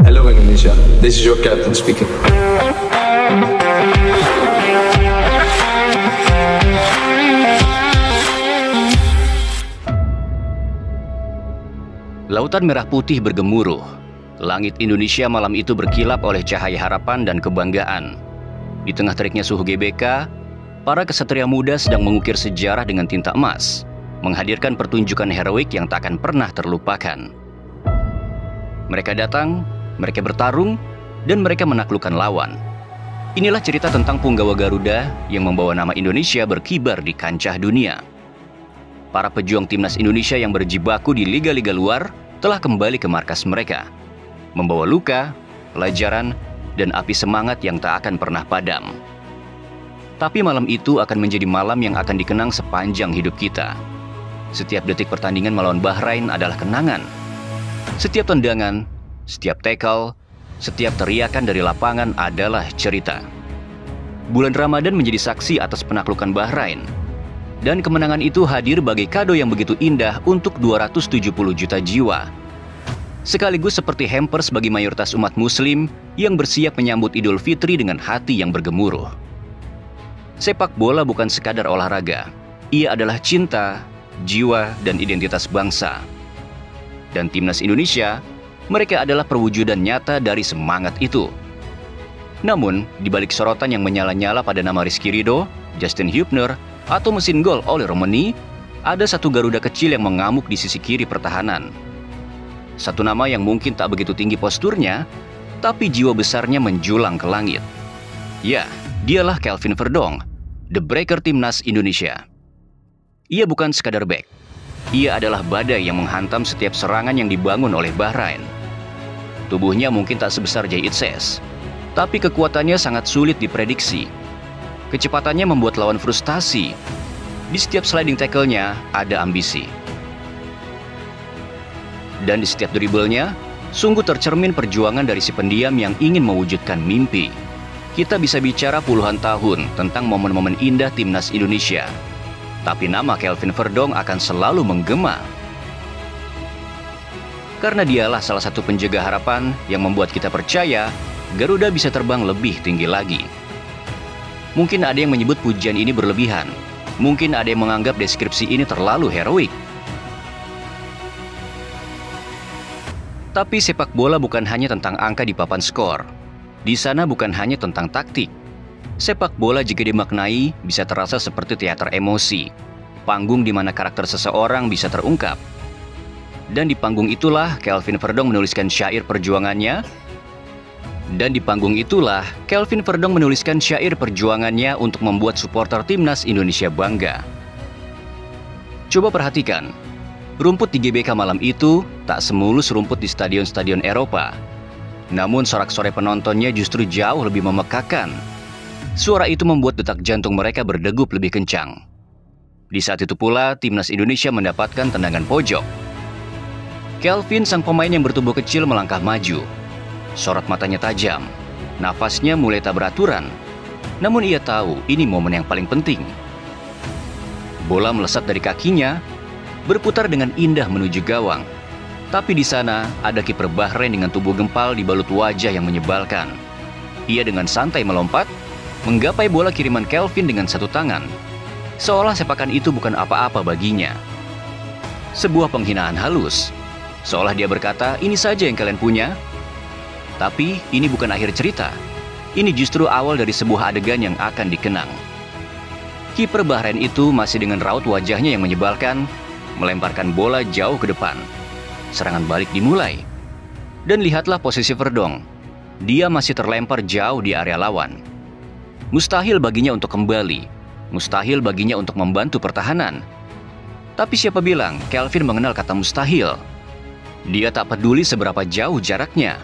Hello Indonesia, this is your captain speaking. Lautan merah putih bergemuruh. Langit Indonesia malam itu berkilap oleh cahaya harapan dan kebanggaan. Di tengah teriknya suhu GBK, para kesatria muda sedang mengukir sejarah dengan tinta emas, menghadirkan pertunjukan heroik yang tak akan pernah terlupakan. Mereka datang, mereka bertarung, dan mereka menaklukkan lawan. Inilah cerita tentang punggawa Garuda yang membawa nama Indonesia berkibar di kancah dunia. Para pejuang timnas Indonesia yang berjibaku di liga-liga luar telah kembali ke markas mereka, membawa luka, pelajaran, dan api semangat yang tak akan pernah padam. Tapi malam itu akan menjadi malam yang akan dikenang sepanjang hidup kita. Setiap detik pertandingan melawan Bahrain adalah kenangan. Setiap tendangan, setiap tackle, setiap teriakan dari lapangan adalah cerita. Bulan Ramadan menjadi saksi atas penaklukan Bahrain. Dan kemenangan itu hadir bagi kado yang begitu indah untuk 270 juta jiwa. Sekaligus seperti hampers bagi mayoritas umat muslim yang bersiap menyambut Idul Fitri dengan hati yang bergemuruh. Sepak bola bukan sekadar olahraga. Ia adalah cinta, jiwa, dan identitas bangsa. Dan timnas Indonesia, mereka adalah perwujudan nyata dari semangat itu. Namun, di balik sorotan yang menyala-nyala pada nama Rizky Ridho, Justin Hubner, atau mesin gol oleh Romani, ada satu Garuda kecil yang mengamuk di sisi kiri pertahanan. Satu nama yang mungkin tak begitu tinggi posturnya, tapi jiwa besarnya menjulang ke langit. Ya, dialah Kelvin Verdong, the breaker timnas Indonesia. Ia bukan sekadar bek. Ia adalah badai yang menghantam setiap serangan yang dibangun oleh Bahrain. Tubuhnya mungkin tak sebesar Jay Itzes, tapi kekuatannya sangat sulit diprediksi. Kecepatannya membuat lawan frustasi. Di setiap sliding tackle-nya ada ambisi. Dan di setiap dribblenya, sungguh tercermin perjuangan dari si pendiam yang ingin mewujudkan mimpi. Kita bisa bicara puluhan tahun tentang momen-momen indah timnas Indonesia. Tapi nama Kelvin Verdong akan selalu menggema. Karena dialah salah satu penjaga harapan yang membuat kita percaya Garuda bisa terbang lebih tinggi lagi. Mungkin ada yang menyebut pujian ini berlebihan. Mungkin ada yang menganggap deskripsi ini terlalu heroik. Tapi sepak bola bukan hanya tentang angka di papan skor. Di sana bukan hanya tentang taktik. Sepak bola jika dimaknai bisa terasa seperti teater emosi. Panggung di mana karakter seseorang bisa terungkap. Dan di panggung itulah Kelvin Verdong menuliskan syair perjuangannya. Untuk membuat supporter timnas Indonesia bangga. Coba perhatikan, rumput di GBK malam itu tak semulus rumput di stadion-stadion Eropa. Namun sorak-sorai penontonnya justru jauh lebih memekakan. Suara itu membuat detak jantung mereka berdegup lebih kencang. Di saat itu pula, timnas Indonesia mendapatkan tendangan pojok. Kelvin, sang pemain yang bertubuh kecil, melangkah maju. Sorot matanya tajam, nafasnya mulai tak beraturan. Namun ia tahu ini momen yang paling penting. Bola melesat dari kakinya, berputar dengan indah menuju gawang. Tapi di sana ada kiper Bahrain dengan tubuh gempal dibalut wajah yang menyebalkan. Ia dengan santai melompat, menggapai bola kiriman Kelvin dengan satu tangan. Seolah sepakan itu bukan apa-apa baginya. Sebuah penghinaan halus. Seolah dia berkata, ini saja yang kalian punya. Tapi ini bukan akhir cerita. Ini justru awal dari sebuah adegan yang akan dikenang. Kiper Bahrain itu masih dengan raut wajahnya yang menyebalkan, melemparkan bola jauh ke depan. Serangan balik dimulai. Dan lihatlah posisi Verdong. Dia masih terlempar jauh di area lawan. Mustahil baginya untuk kembali. Mustahil baginya untuk membantu pertahanan. Tapi siapa bilang Kelvin mengenal kata mustahil? Dia tak peduli seberapa jauh jaraknya.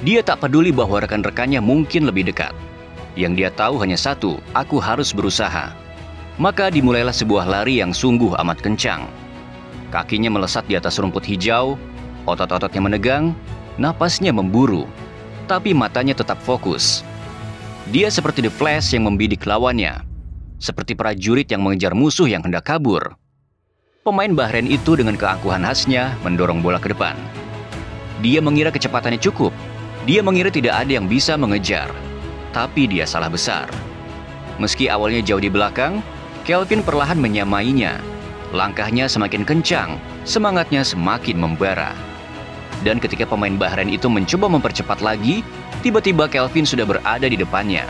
Dia tak peduli bahwa rekan-rekannya mungkin lebih dekat. Yang dia tahu hanya satu, aku harus berusaha. Maka dimulailah sebuah lari yang sungguh amat kencang. Kakinya melesat di atas rumput hijau, otot-ototnya menegang, napasnya memburu. Tapi matanya tetap fokus. Dia seperti The Flash yang membidik lawannya. Seperti prajurit yang mengejar musuh yang hendak kabur. Pemain Bahrain itu dengan keangkuhan khasnya mendorong bola ke depan. Dia mengira kecepatannya cukup. Dia mengira tidak ada yang bisa mengejar, tapi dia salah besar. Meski awalnya jauh di belakang, Kelvin perlahan menyamainya. Langkahnya semakin kencang, semangatnya semakin membara. Dan ketika pemain Bahrain itu mencoba mempercepat lagi, tiba-tiba Kelvin sudah berada di depannya.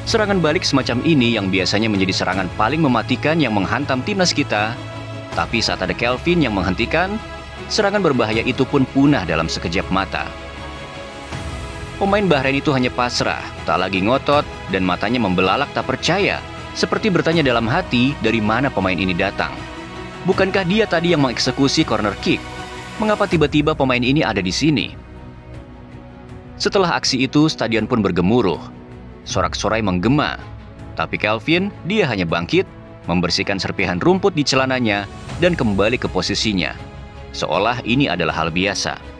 Serangan balik semacam ini yang biasanya menjadi serangan paling mematikan yang menghantam timnas kita. Tapi saat ada Kelvin yang menghentikan, serangan berbahaya itu pun punah dalam sekejap mata. Pemain Bahrain itu hanya pasrah, tak lagi ngotot, dan matanya membelalak tak percaya, seperti bertanya dalam hati dari mana pemain ini datang. Bukankah dia tadi yang mengeksekusi corner kick? Mengapa tiba-tiba pemain ini ada di sini? Setelah aksi itu, stadion pun bergemuruh. Sorak-sorai menggema. Tapi Kelvin, dia hanya bangkit, membersihkan serpihan rumput di celananya, dan kembali ke posisinya. Seolah ini adalah hal biasa.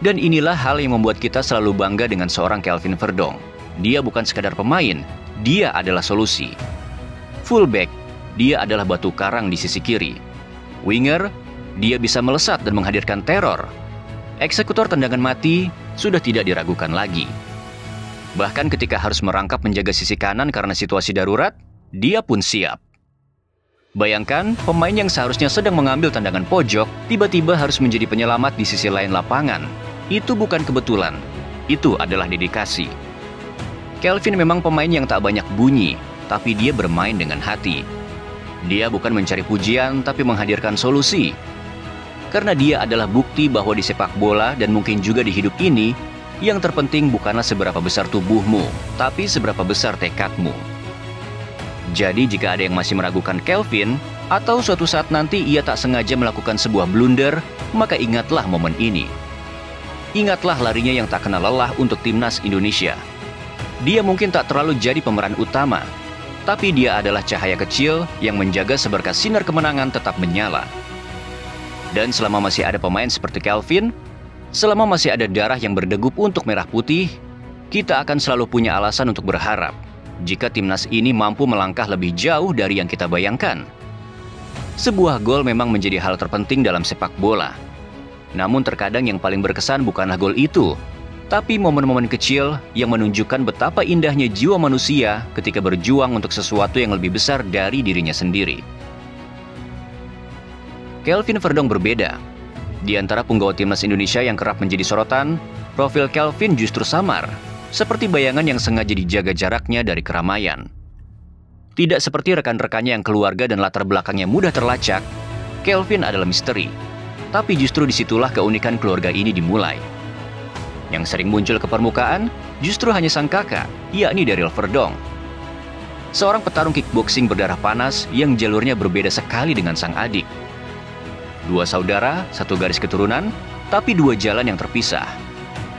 Dan inilah hal yang membuat kita selalu bangga dengan seorang Kelvin Verdong. Dia bukan sekadar pemain, dia adalah solusi. Fullback, dia adalah batu karang di sisi kiri. Winger, dia bisa melesat dan menghadirkan teror. Eksekutor tendangan mati sudah tidak diragukan lagi. Bahkan ketika harus merangkap menjaga sisi kanan karena situasi darurat, dia pun siap. Bayangkan, pemain yang seharusnya sedang mengambil tendangan pojok, tiba-tiba harus menjadi penyelamat di sisi lain lapangan. Itu bukan kebetulan, itu adalah dedikasi. Kelvin memang pemain yang tak banyak bunyi, tapi dia bermain dengan hati. Dia bukan mencari pujian, tapi menghadirkan solusi. Karena dia adalah bukti bahwa di sepak bola dan mungkin juga di hidup ini, yang terpenting bukanlah seberapa besar tubuhmu, tapi seberapa besar tekadmu. Jadi jika ada yang masih meragukan Kelvin, atau suatu saat nanti ia tak sengaja melakukan sebuah blunder, maka ingatlah momen ini. Ingatlah larinya yang tak kenal lelah untuk timnas Indonesia. Dia mungkin tak terlalu jadi pemeran utama, tapi dia adalah cahaya kecil yang menjaga seberkas sinar kemenangan tetap menyala. Dan selama masih ada pemain seperti Kelvin, selama masih ada darah yang berdegup untuk merah putih, kita akan selalu punya alasan untuk berharap jika timnas ini mampu melangkah lebih jauh dari yang kita bayangkan. Sebuah gol memang menjadi hal terpenting dalam sepak bola. Namun terkadang yang paling berkesan bukanlah gol itu, tapi momen-momen kecil yang menunjukkan betapa indahnya jiwa manusia ketika berjuang untuk sesuatu yang lebih besar dari dirinya sendiri. Kelvin Verdong berbeda. Di antara punggawa timnas Indonesia yang kerap menjadi sorotan, profil Kelvin justru samar, seperti bayangan yang sengaja dijaga jaraknya dari keramaian. Tidak seperti rekan-rekannya yang keluarga dan latar belakangnya mudah terlacak, Kelvin adalah misteri. Tapi justru disitulah keunikan keluarga ini dimulai. Yang sering muncul ke permukaan justru hanya sang kakak, yakni Daryl Verdong. Seorang petarung kickboxing berdarah panas yang jalurnya berbeda sekali dengan sang adik. Dua saudara, satu garis keturunan, tapi dua jalan yang terpisah.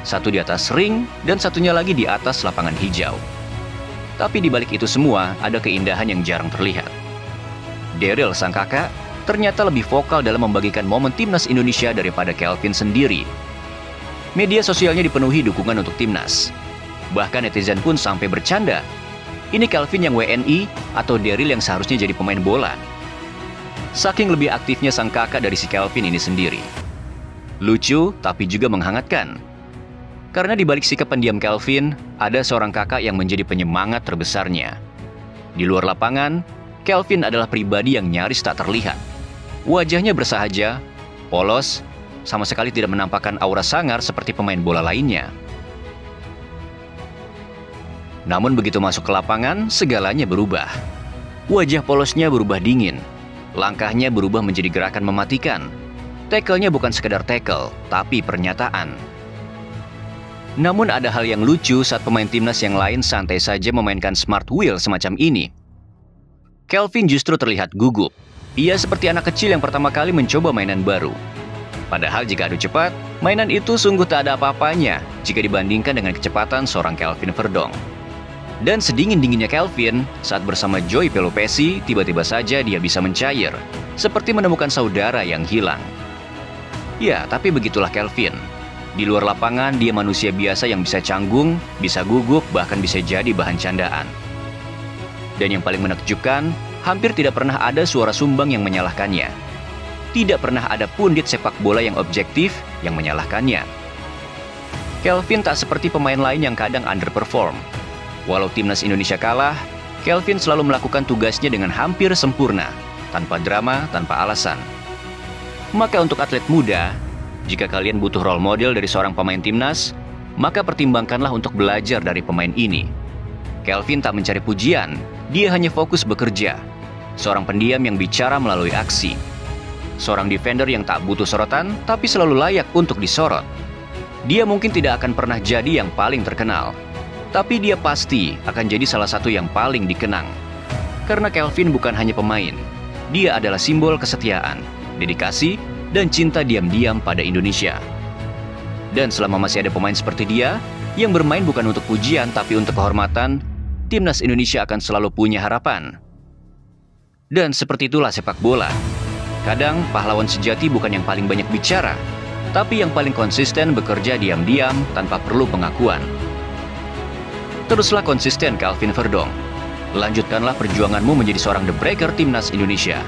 Satu di atas ring dan satunya lagi di atas lapangan hijau. Tapi di balik itu semua ada keindahan yang jarang terlihat. Daryl sang kakak ternyata lebih vokal dalam membagikan momen timnas Indonesia daripada Kelvin sendiri. Media sosialnya dipenuhi dukungan untuk timnas. Bahkan netizen pun sampai bercanda, ini Kelvin yang WNI atau Daryl yang seharusnya jadi pemain bola. Saking lebih aktifnya sang kakak dari si Kelvin ini sendiri. Lucu tapi juga menghangatkan. Karena di balik sikap pendiam Kelvin, ada seorang kakak yang menjadi penyemangat terbesarnya. Di luar lapangan, Kelvin adalah pribadi yang nyaris tak terlihat. Wajahnya bersahaja, polos, sama sekali tidak menampakkan aura sangar seperti pemain bola lainnya. Namun begitu masuk ke lapangan, segalanya berubah. Wajah polosnya berubah dingin. Langkahnya berubah menjadi gerakan mematikan. Tackle-nya bukan sekedar tackle, tapi pernyataan. Namun ada hal yang lucu saat pemain timnas yang lain santai saja memainkan smart wheel semacam ini. Kelvin justru terlihat gugup. Ia seperti anak kecil yang pertama kali mencoba mainan baru. Padahal jika adu cepat, mainan itu sungguh tak ada apa-apanya jika dibandingkan dengan kecepatan seorang Kelvin Verdong. Dan sedingin-dinginnya Kelvin, saat bersama Joy Pelopessi, tiba-tiba saja dia bisa mencair, seperti menemukan saudara yang hilang. Ya, tapi begitulah Kelvin. Di luar lapangan, dia manusia biasa yang bisa canggung, bisa gugup, bahkan bisa jadi bahan candaan. Dan yang paling menakjubkan, hampir tidak pernah ada suara sumbang yang menyalahkannya. Tidak pernah ada pundit sepak bola yang objektif yang menyalahkannya. Kelvin tak seperti pemain lain yang kadang underperform. Walau timnas Indonesia kalah, Kelvin selalu melakukan tugasnya dengan hampir sempurna, tanpa drama, tanpa alasan. Maka untuk atlet muda, jika kalian butuh role model dari seorang pemain timnas, maka pertimbangkanlah untuk belajar dari pemain ini. Kelvin tak mencari pujian, dia hanya fokus bekerja. Seorang pendiam yang bicara melalui aksi. Seorang defender yang tak butuh sorotan, tapi selalu layak untuk disorot. Dia mungkin tidak akan pernah jadi yang paling terkenal, tapi dia pasti akan jadi salah satu yang paling dikenang. Karena Kelvin bukan hanya pemain, dia adalah simbol kesetiaan, dedikasi, dan cinta diam-diam pada Indonesia. Dan selama masih ada pemain seperti dia, yang bermain bukan untuk pujian tapi untuk kehormatan, timnas Indonesia akan selalu punya harapan. Dan seperti itulah sepak bola. Kadang pahlawan sejati bukan yang paling banyak bicara, tapi yang paling konsisten bekerja diam-diam tanpa perlu pengakuan. Teruslah konsisten, Kelvin Verdong. Lanjutkanlah perjuanganmu menjadi seorang The Breaker timnas Indonesia.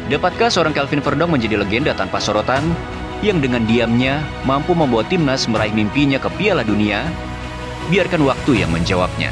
Dapatkah seorang Kelvin Verdong menjadi legenda tanpa sorotan, yang dengan diamnya mampu membawa timnas meraih mimpinya ke Piala Dunia? Biarkan waktu yang menjawabnya.